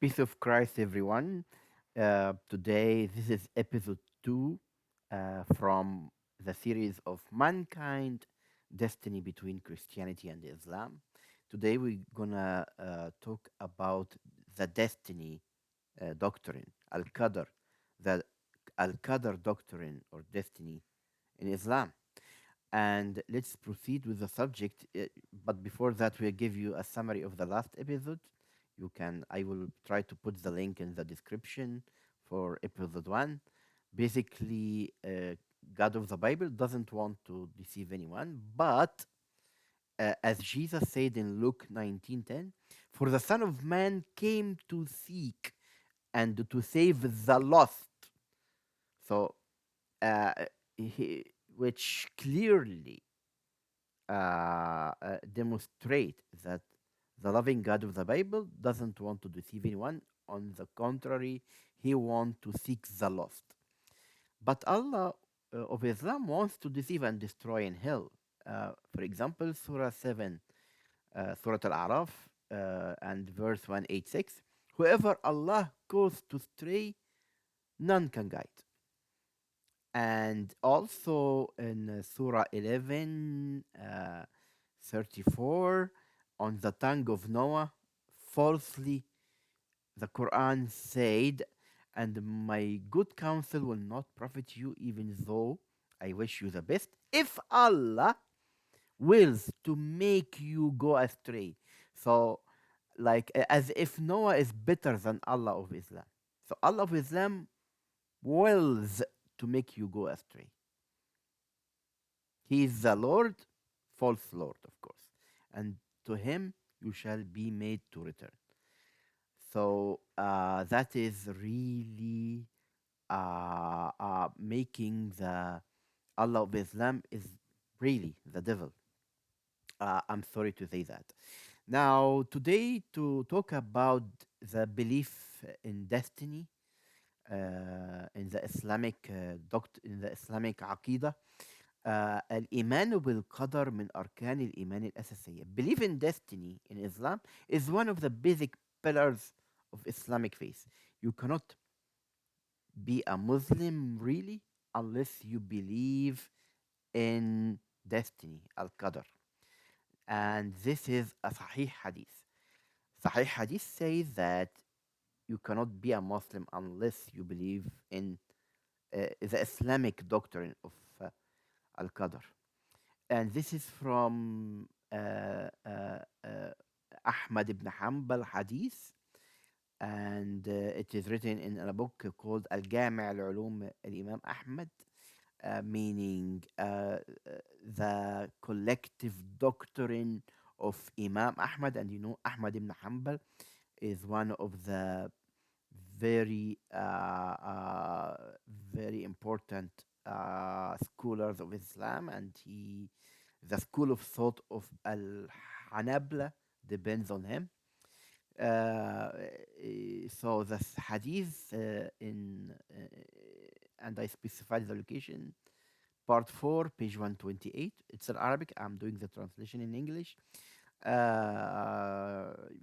Peace of Christ, everyone. Today, this is episode 2 from the series of Mankind Destiny Between Christianity and Islam. Today, we're gonna talk about the destiny doctrine, Al Qadr, the Al Qadr doctrine or destiny in Islam. And let's proceed with the subject. But before that, we'll give you a summary of the last episode. I will try to put the link in the description for episode 1. Basically, God of the Bible doesn't want to deceive anyone, but as Jesus said in Luke 19:10, for the Son of Man came to seek and to save the lost. So, uh, which clearly demonstrate that the loving God of the Bible doesn't want to deceive anyone. On the contrary, He wants to seek the lost. But Allah of Islam wants to deceive and destroy in hell. For example, Surah 7, Surah Al-A'raf, and verse 186. Whoever Allah caused to stray, none can guide. And also in Surah 11, 34, on the tongue of Noah, falsely the Quran said, and my good counsel will not profit you, even though I wish you the best, if Allah wills to make you go astray. So, like, as if Noah is better than Allah of Islam. So, Allah of Islam wills to make you go astray. He is the Lord, false Lord, of course, and to him you shall be made to return. So that is really making the Allah of Islam is really the devil. I'm sorry to say that. Now, today, to talk about the belief in destiny in the Islamic in the Islamic عقيدة. الإيمان بالقدر من أركان الإيمان الأساسية. Belief in destiny in Islam is one of the basic pillars of Islamic faith. You cannot be a Muslim really unless you believe in destiny, al-Qadr. And this is a Sahih Hadith. Sahih Hadith says that you cannot be a Muslim unless you believe in the Islamic doctrine of Al-Qadr. And this is from Ahmad ibn Hanbal Hadith, and it is written in a book called Al-Jami' al-Ulum al-Imam Ahmad, meaning the collective doctrine of Imam Ahmad. And you know, Ahmad ibn Hanbal is one of the very very important scholars of Islam, and the school of thought of Al Hanabla depends on him. So the hadith and I specified the location, part 4, page 128. It's in Arabic. I'm doing the translation in English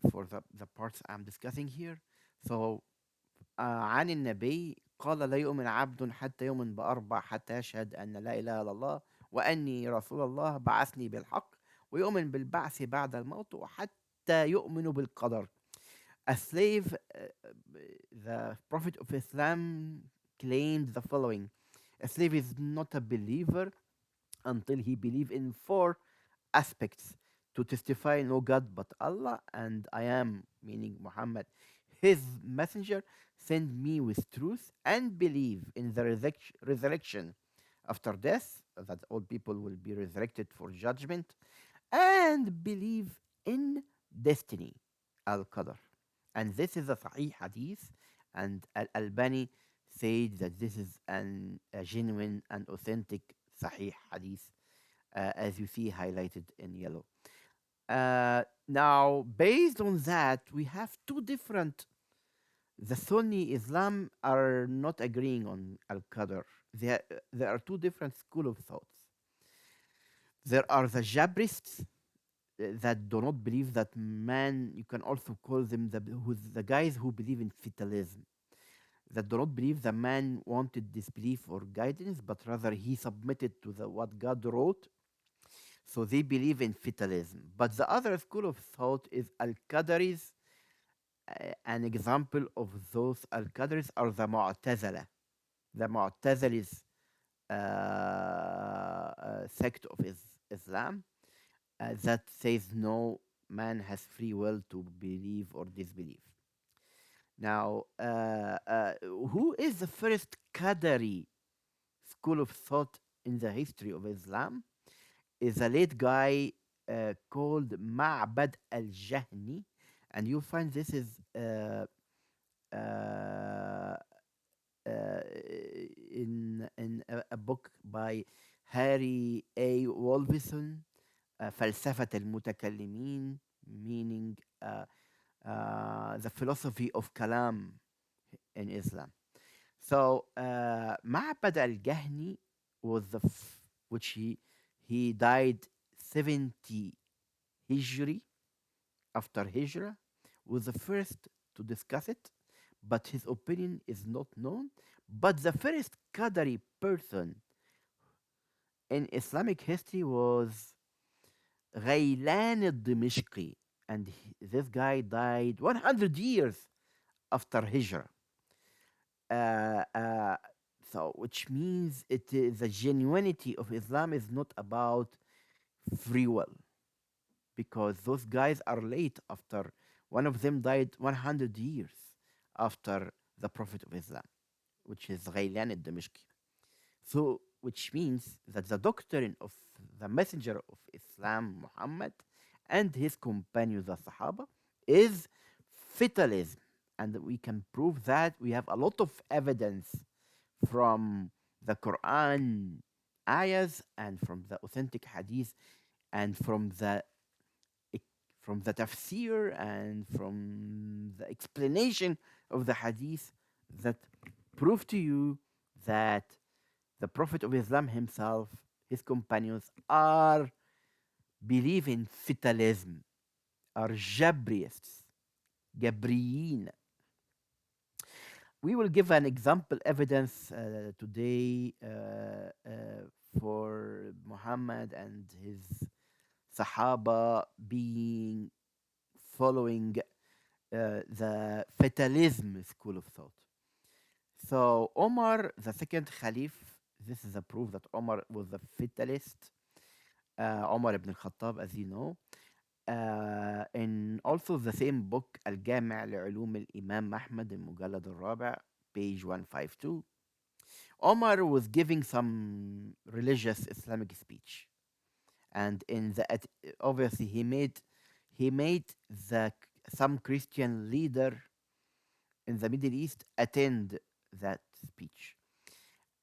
for the parts I'm discussing here. So عن النبي قال لا يؤمن عبد حتى يؤمن بأربع حتى يشهد أن لا إله إلا الله وأني رسول الله بعثني بالحق ويؤمن بالبعث بعد الموت وحتى يؤمن بالقدر. A slave, the Prophet of Islam claimed the following: a slave is not a believer until he believes in four aspects: to testify no God but Allah, and I am, meaning Muhammad, his messenger, send me with truth, and believe in the resurrection after death, that all people will be resurrected for judgment, and believe in destiny, al-Qadr. And this is a Sahih Hadith, and Al-Albani said that this is a genuine and authentic Sahih Hadith, as you see highlighted in yellow. Now, based on that, we have two different. The Sunni Islam are not agreeing on Al Qadr. There are two different school of thoughts. There are the Jabrists, that do not believe that man, you can also call them the guys who believe in fatalism, that do not believe the man wanted disbelief or guidance, but rather he submitted to the what God wrote. So they believe in fatalism. But the other school of thought is Al-Qadaris. An example of those Al-Qadaris are the Mu'tazila. The Mu'tazilis sect of Islam that says no, man has free will to believe or disbelieve. Now, who is the first Qadari school of thought in the history of Islam? Is a late guy called Ma'bad al-Jahni, and you'll find this is uh, in a book by Harry A. Wolfson, فلسفة المتكلمين, meaning the philosophy of kalam in Islam. So Ma'bad al-Jahni was which he died 70 Hijri, after Hijrah, was the first to discuss it, but his opinion is not known. But the first Qadari person in Islamic history was Ghaylan al-Dimishqi, and this guy died 100 years after Hijrah. Uh, uh, so, which means it is the genuinity of Islam is not about free will, because those guys are late after one of them died 100 years after the Prophet of Islam, which is Ghaylan al-Dimishqi. So, which means that the doctrine of the Messenger of Islam, Muhammad, and his companions, the Sahaba, is fatalism. And we can prove that. We have a lot of evidence from the Quran ayahs and from the authentic hadith and from the tafsir and from the explanation of the hadith that prove to you that the Prophet of Islam himself, his companions, are believe in fatalism, are Jabriists, Gabriyin. We will give an example evidence today for Muhammad and his Sahaba being following the fatalism school of thought. So Omar, the second Khalif, this is a proof that Omar was a fatalist. Omar ibn al-Khattab, as you know. In also the same book, الجامع لعلوم الإمام أحمد المجلد الرابع, page 152. Omar was giving some religious Islamic speech, and obviously he made the some Christian leader in the Middle East attend that speech.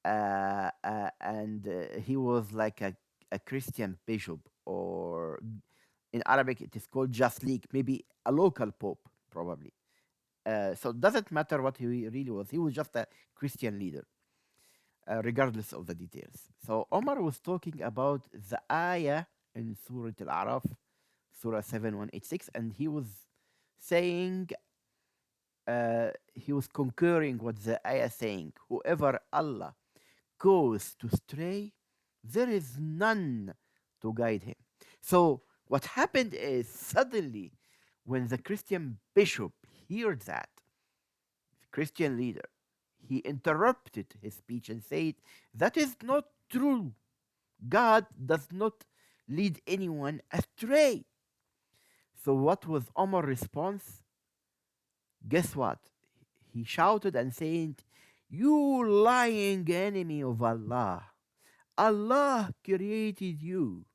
And he was like a Christian bishop, or in Arabic it is called Jaslik, maybe a local pope, probably. So it doesn't matter what he really was. He was just a Christian leader, regardless of the details. So Omar was talking about the ayah in Surah Al-A'raf, Surah 7186, and he was saying, he was concurring what the ayah saying, whoever Allah goes to stray, there is none to guide him. So what happened is, suddenly, when the Christian bishop heard that, the Christian leader, he interrupted his speech and said, that is not true. God does not lead anyone astray. So what was Omar's response? Guess what? He shouted and said, you lying enemy of Allah. Allah created you,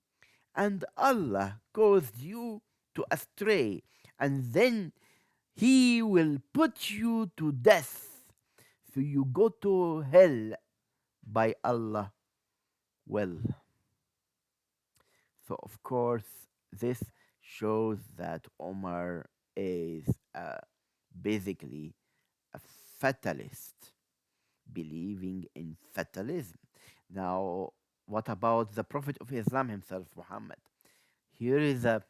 and Allah caused you to astray, and then He will put you to death. So you go to hell by Allah will. So, of course, this shows that Omar is basically a fatalist, believing in fatalism. Now, what about the Prophet of Islam himself, Muhammad? Here is a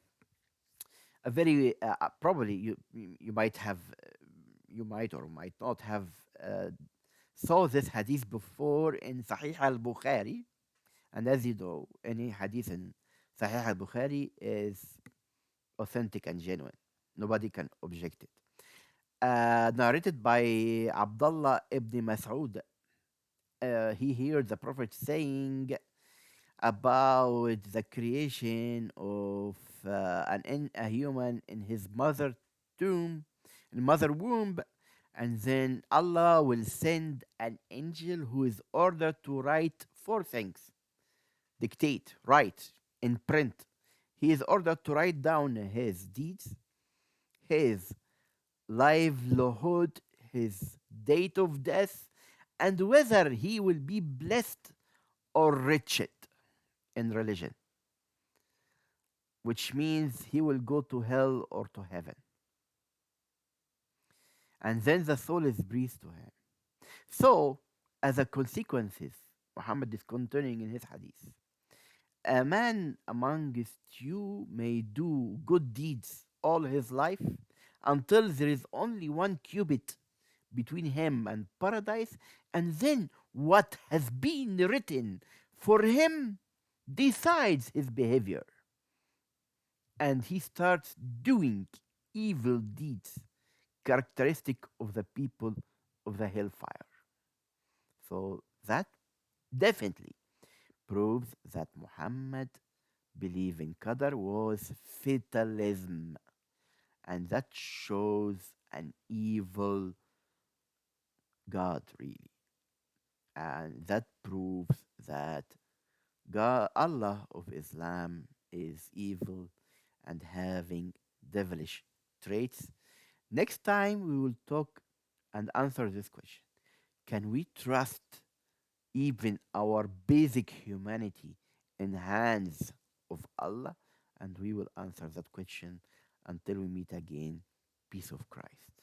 a very probably you might have you might or might not have uh, saw this hadith before in Sahih al-Bukhari, and as you know, any hadith in Sahih al-Bukhari is authentic and genuine. Nobody can object it. Narrated by Abdullah ibn Mas'ud. He heard the Prophet saying about the creation of a human in his tomb, in mother womb, and then Allah will send an angel who is ordered to write four things: dictate, write, in print. He is ordered to write down his deeds, his livelihood, his date of death, and whether he will be blessed or wretched in religion, which means he will go to hell or to heaven. And then the soul is breathed to him. So, as a consequences, Muhammad is continuing in his hadith. A man amongst you may do good deeds all his life until there is only one cubit between him and paradise, and then what has been written for him decides his behavior, and he starts doing evil deeds characteristic of the people of the hellfire. So that definitely proves that Muhammad believing Qadar was fatalism, and that shows an evil God, really. And that proves that God, Allah of Islam, is evil and having devilish traits. Next time, we will talk and answer this question: can we trust even our basic humanity in hands of Allah? And we will answer that question until we meet again. Peace of Christ.